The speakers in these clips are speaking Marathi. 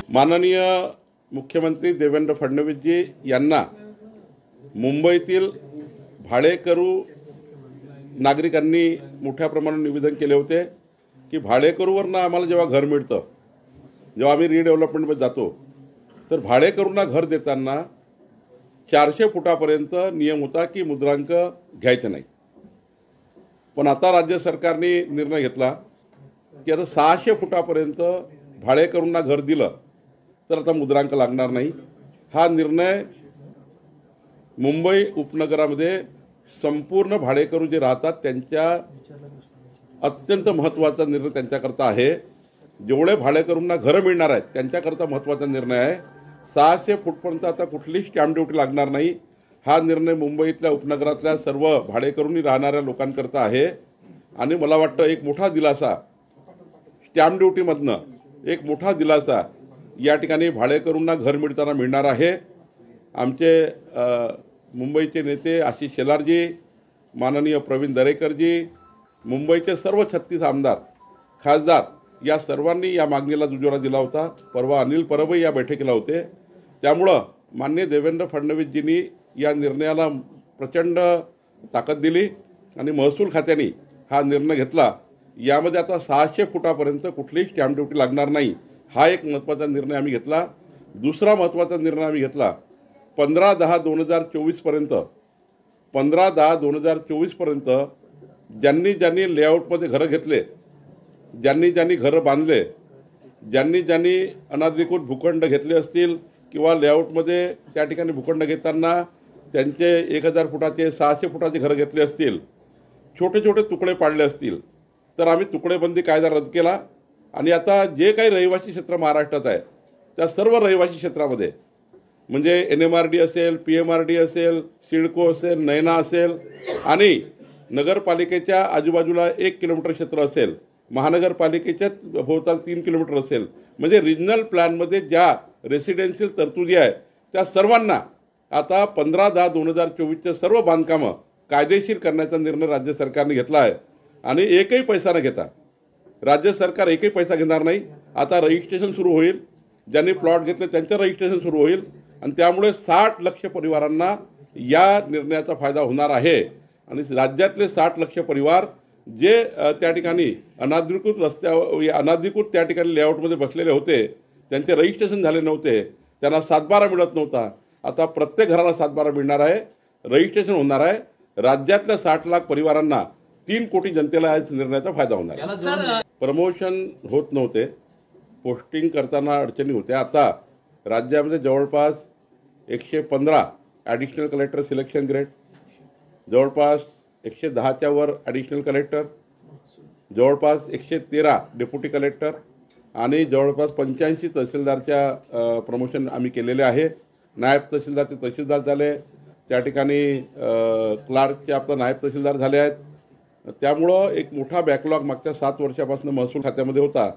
माननीय मुख्यमंत्री देवेंद्र फडणवीसजी यांना मुंबईतील भाडेकरू नागरिकांनी मोठ्या प्रमाणात निवेदन केले होते की भाडेकरूंना आम्हाला जेव्हा घर मिळतं, जेव्हा आम्ही रिडेव्हलपमेंटमध्ये जातो तर भाडेकरूंना घर देताना 400 फुटापर्यंत नियम होता की मुद्रांक घ्यायचे नाही। पण आता राज्य सरकारने निर्णय घेतला की आता 600 फुटापर्यंत भाडेकरूंना घर दिलं तर आता मुद्रांक लागणार नाही। हा निर्णय मुंबई उपनगरामध्ये संपूर्ण भाडेकरू जे राहतात त्यांच्या अत्यंत महत्त्वाचा निर्णय त्यांच्याकरता आहे। जेवढे भाडेकरूंना घरं मिळणार आहेत त्यांच्याकरता महत्त्वाचा निर्णय आहे। 600 फूटपर्यंत आता कुठलीही स्टॅम्प ड्युटी लागणार नाही। हा निर्णय मुंबईतल्या उपनगरातल्या सर्व भाडेकरूंनी राहणाऱ्या लोकांकरता आहे आणि मला वाटतं एक मोठा दिलासा स्टॅम्प ड्युटीमधनं एक मोठा दिलासा या ठिकाणी भाडेकरूंना घर मिळताना मिळणार आहे। आमचे मुंबईचे नेते आशिष शेलारजी, माननीय प्रवीण दरेकरजी, मुंबईचे सर्व 36 आमदार खासदार या सर्वांनी या मागणीला दुजोरा दिला होता। परवा अनिल परबही या बैठकीला होते। त्यामुळं माननीय देवेंद्र फडणवीसजींनी या निर्णयाला प्रचंड ताकद दिली आणि महसूल खात्याने हा निर्णय घेतला। यामध्ये आता 600 फुटापर्यंत कुठलीही स्टॅम्प ड्युटी लागणार नाही। हा एक महत्त्वाचा निर्णय आम्ही घेतला। दुसरा महत्त्वाचा निर्णय आम्ही घेतला 15/10/2024 पर्यंत 15/10/2024 पर्यंत ज्यांनी लेआउटमध्ये घरं घेतले, ज्यांनी घरं बांधले, ज्यांनी अनधिकृत भूखंड घेतले असतील किंवा लेआउटमध्ये त्या ठिकाणी भूखंड घेताना त्यांचे 1000 फुटाचे 600 फुटाचे घरं घेतले असतील, छोटे छोटे तुकडे पाडले असतील तर आम्ही तुकडेबंदी कायदा रद्द केला आणि आता जे काही रहिवासी क्षेत्र महाराष्ट्रात आहे त्या सर्व रहिवासी क्षेत्रामध्ये म्हणजे NMRD असेल, PMRD असेल, सिडको असेल, नैना असेल आणि नगरपालिकेच्या आजूबाजूला 1 किलोमीटर क्षेत्र असेल, महानगरपालिकेच्या भोवताल 3 किलोमीटर असेल, म्हणजे रिजनल प्लॅनमध्ये ज्या रेसिडेन्शियल तरतुदी आहे त्या सर्वांना आता 15/10/2024चे सर्व बांधकामं कायदेशीर करण्याचा निर्णय राज्य सरकारने घेतला आहे आणि एकही पैसा न घेता राज्य सरकार एकही पैसा घेणार नाही। आता रजिस्ट्रेशन सुरू होईल, ज्यांनी प्लॉट घेतले त्यांचं रजिस्ट्रेशन सुरू होईल आणि त्यामुळे 60 लक्ष परिवारांना या निर्णयाचा फायदा होणार आहे आणि राज्यातले 60 लक्ष परिवार जे त्या ठिकाणी अनधिकृत त्या ठिकाणी लेआउटमध्ये बसलेले होते, त्यांचे रजिस्ट्रेशन झाले नव्हते, त्यांना 7/12 मिळत नव्हता, आता प्रत्येक घराला 7/12 मिळणार आहे, रजिस्ट्रेशन होणार आहे। राज्यातल्या 60 लाख परिवारांना 3 कोटी जनतेला या निर्णयाचा फायदा होणार आहे। प्रमोशन होत नव्हते, पोस्टिंग करताना अडचणी होत्या। आता राज्यामध्ये जवळपास 115 ॲडिशनल कलेक्टर सिलेक्शन ग्रेड, जवळपास 110च्या वर ॲडिशनल कलेक्टर, जवळपास 113 डेप्युटी कलेक्टर आणि जवळपास 85 तहसीलदारच्या प्रमोशन आम्ही केलेले आहे। नायब तहसीलदारचे तहसीलदार झाले, त्या ठिकाणी क्लार्कचे आपला नायब तहसीलदार झाले आहेत। त्यामुळं एक मोठा बॅकलॉग मागच्या 7 वर्षापासून महसूल खात्यामध्ये होता।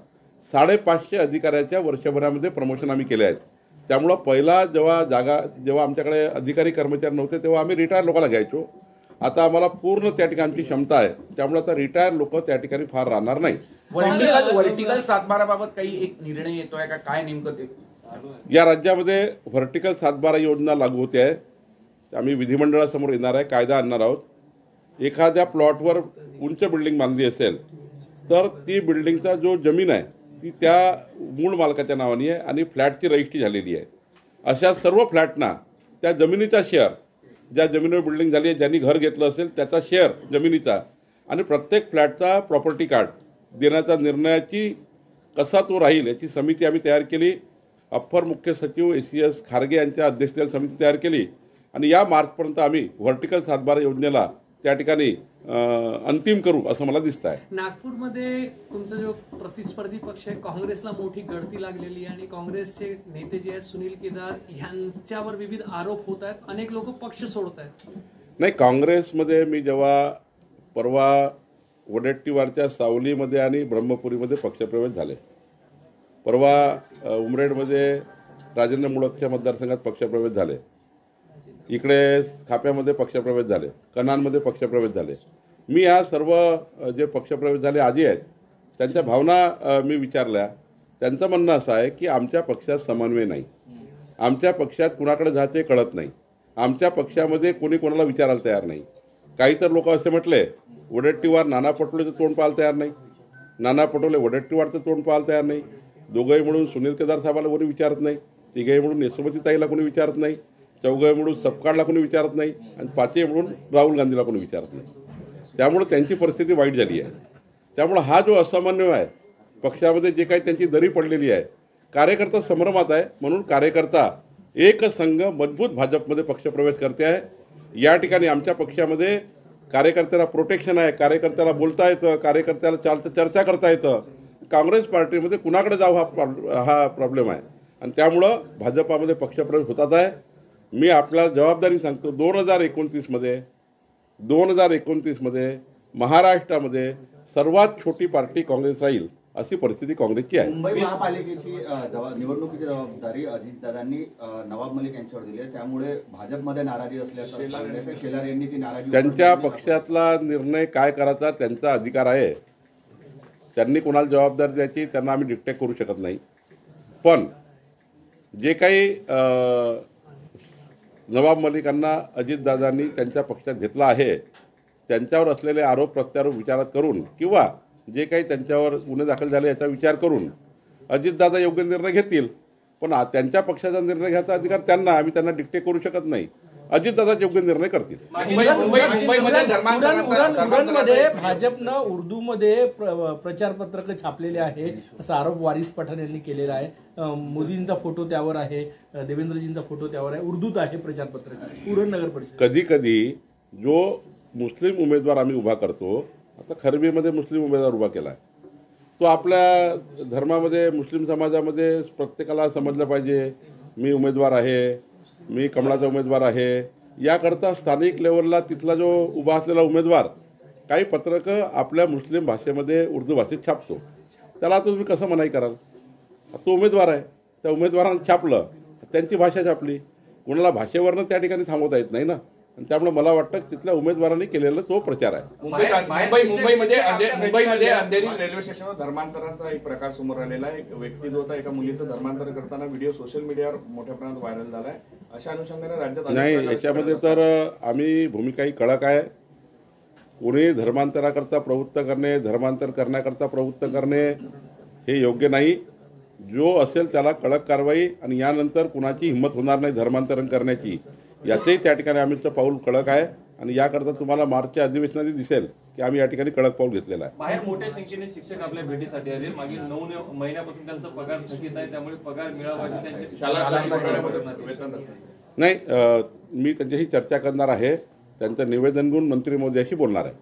550 अधिकाऱ्याच्या वर्षभरामध्ये प्रमोशन आम्ही केले आहेत। त्यामुळं पहिला जेव्हा आमच्याकडे अधिकारी कर्मचारी नव्हते तेव्हा आम्ही रिटायर लोकांना घ्यायचो। आता आम्हाला पूर्ण त्या ठिकाणी आमची क्षमता आहे, त्यामुळे आता रिटायर लोक त्या ठिकाणी फार राहणार नाही। व्हर्टिकल 7/12 बाबत काही एक निर्णय येतोय का, काय नेमकं ते? या राज्यामध्ये व्हर्टिकल 7/12 योजना लागू होते आहे। आम्ही विधिमंडळासमोर येणार आहे, कायदा आणणार आहोत। एखाद्या प्लॉटवर उंच बिल्डिंग बांधली असेल तर ती बिल्डिंगचा जो जमीन आहे ती त्या मूळ मालकाच्या नावाने आहे आणि फ्लॅटची रजिस्ट्री झालेली आहे। अशा सर्व फ्लॅटना त्या जमिनीचा शेअर, ज्या जमिनीवर बिल्डिंग झाली आहे, ज्यांनी घर घेतलं असेल त्याचा शेअर जमिनीचा आणि प्रत्येक फ्लॅटचा प्रॉपर्टी कार्ड देण्याचा निर्णयाची कसा तो राहील याची समिती आम्ही तयार केली। अप्पर मुख्य सचिव ACS खारगे यांच्या अध्यक्षतेखाली समिती तयार केली आणि या मार्चपर्यंत आम्ही व्हर्टिकल 7/12 योजनेला त्या ठिकाणी अंतिम करू असं मला दिसत आहे। नागपूरमध्ये तुमचा जो प्रतिस्पर्धी पक्ष आहे काँग्रेसला मोठी गळती लागलेली आहे आणि काँग्रेसचे नेते जे आहेत सुनील केदार यांच्यावर विविध आरोप होत आहेत, अनेक लोक पक्ष सोडत आहेत। नाही, काँग्रेसमध्ये मी जेव्हा परवा वडेट्टीवारच्या सावलीमध्ये आणि ब्रह्मपुरीमध्ये पक्षप्रवेश झाले, परवा उमरेडमध्ये राजेंद्र मुळकच्या मतदारसंघात पक्षप्रवेश झाले, इकडे खाप्यामध्ये पक्षप्रवेश झाले, कनानमध्ये पक्षप्रवेश झाले। मी या सर्व जे पक्षप्रवेश झाले आधी आहेत त्यांच्या भावना मी विचारल्या त्यांचं म्हणणं असं आहे की आमच्या पक्षात समन्वय नाही, आमच्या पक्षात कुणाकडे जायचे कळत नाही, आमच्या पक्षामध्ये कोणी कोणाला विचारायला तयार नाही. काही तर लोक असे म्हटले, वडेट्टीवार नाना पटोलेचं तोंड पाहायला तयार नाही, नाना पटोले वडेट्टीवारचं तोंड पाहायला तयार नाही, दोघंही म्हणून सुनील केदार साहेबाला कोणी विचारत नाही, तिघंही म्हणून यशोमतीताईला कोणी विचारत नाही, चौघंही म्हणून सपकाळला कोणी विचारत नाही आणि पाचही म्हणून राहुल गांधीला कोणी विचारत नाही. त्यामुळे त्यांची परिस्थिती वाईट झाली आहे. त्यामुळे हा जो असमन्वय आहे पक्षामध्ये, जे काही त्यांची दरी पडलेली आहे, कार्यकर्ता संभ्रमात आहे. म्हणून कार्यकर्ता एक संघ मजबूत भाजपमध्ये पक्षप्रवेश करते आहे. या ठिकाणी आमच्या पक्षामध्ये कार्यकर्त्याला प्रोटेक्शन आहे, कार्यकर्त्याला बोलता येतं, कार्यकर्त्याला चर्चा करता येतं. काँग्रेस पार्टीमध्ये कुणाकडे जाऊ हा प्रॉब्लेम आहे आणि त्यामुळं भाजपामध्ये पक्षप्रवेश होतात आहे. मी आपल्याला जबाबदारी सांगतो, 2029मध्ये महाराष्ट्रामध्ये सर्वात छोटी पार्टी काँग्रेस राहील अशी परिस्थिती काँग्रेसची आहे. मुंबई महापालिकेची निवडणुकीची जबाबदारी अजितदादांनी नवाब मलिक यांच्यावर दिली आहे. त्यामुळे भाजपमध्ये नाराजी असल्याचं सांगण्यात येतं. शेलार यांनी ती नाराजी त्यांच्या पक्षातला निर्णय काय करायचा त्यांचा अधिकार आहे. त्यांनी कोणाला जबाबदारी द्यायची त्यांना आम्ही डिक्टेट करू शकत नाही. पण जे काही नवाब मलिकांना अजितदादांनी त्यांच्या पक्षात घेतला आहे, त्यांच्यावर असलेले आरोप प्रत्यारोप विचारात करून किंवा जे काही त्यांच्यावर गुन्हे दाखल झाले याचा विचार करून अजितदादा योग्य निर्णय घेतील. पण त्यांच्या पक्षाचा निर्णय घ्यायचा अधिकार त्यांना, आम्ही त्यांना डिक्टेट करू शकत नाही. अजितदादा योग्य निर्णय करतील. उरणमध्ये भाजपनं उर्दूमध्ये प्रचारपत्रक छापलेले आहे असा आरोप वारिस पठाण यांनी केलेला आहे. मोदींचा फोटो त्यावर आहे, देवेंद्रजींचा फोटो त्यावर आहे, उर्दूत आहे प्रचारपत्रक उरण नगर परिषद. कधी कधी जो मुस्लिम उमेदवार आम्ही उभा करतो, आता खरबीमध्ये मुस्लिम उमेदवार उभा केला आहे, तो आपल्या धर्मामध्ये मुस्लिम समाजामध्ये प्रत्येकाला समजलं पाहिजे मी उमेदवार आहे, मी कमळाचा उमेदवार आहे. याकरता स्थानिक लेवलला तिथला जो उभा असलेला उमेदवार काही पत्रकं आपल्या मुस्लिम भाषेमध्ये उर्दू भाषेत छापतो. त्याला तुम्ही कसं मनाई कराल? तो उमेदवार आहे, त्या उमेदवारानं छापलं, त्यांची भाषा छापली, कोणाला भाषेवरनं त्या ठिकाणी थांबवता येत नाही ना. आणि त्यामुळे मला वाटतं की तिथल्या उमेदवारांनी केलेला तो प्रचार आहे. मुंबईमध्ये अंधेरी रेल्वे स्टेशनवर धर्मांतराचा एक प्रकार समोर आलेला आहे. एक व्यक्ती जो होता एका मुलीचं धर्मांतर करताना व्हिडिओ सोशल मीडियावर मोठ्या प्रमाणात व्हायरल झाला आहे. अशा अनुषंगाने राज्यात नाही, याच्यामध्ये तर आम्ही भूमिकाही कडक आहे. कोणी धर्मांतराकरता प्रवृत्त करणे, धर्मांतर करण्याकरता प्रवृत्त करणे हे योग्य नाही. जो असेल त्याला कडक कारवाई, आणि यानंतर कुणाची हिंमत होणार नाही धर्मांतरण करण्याची. याचंही त्या ठिकाणी आमचं पाऊल कडक आहे आणि याकरता तुम्हाला मार्चच्या अधिवेशनात दिसेल की आम्ही या ठिकाणी कडक पाऊल घेतलेलं आहे. बाहेर मोठ्या संख्येने शिक्षक आपल्या भेटीसाठी आले. मागील 9 महिन्यापासून त्यांचा पगार थकीत आहे, त्यामुळे पगार मिळावा नाही, मी त्यांच्याशी चर्चा करणार आहे. त्यांचं निवेदन घेऊन मंत्री महोदयाशी बोलणार आहे.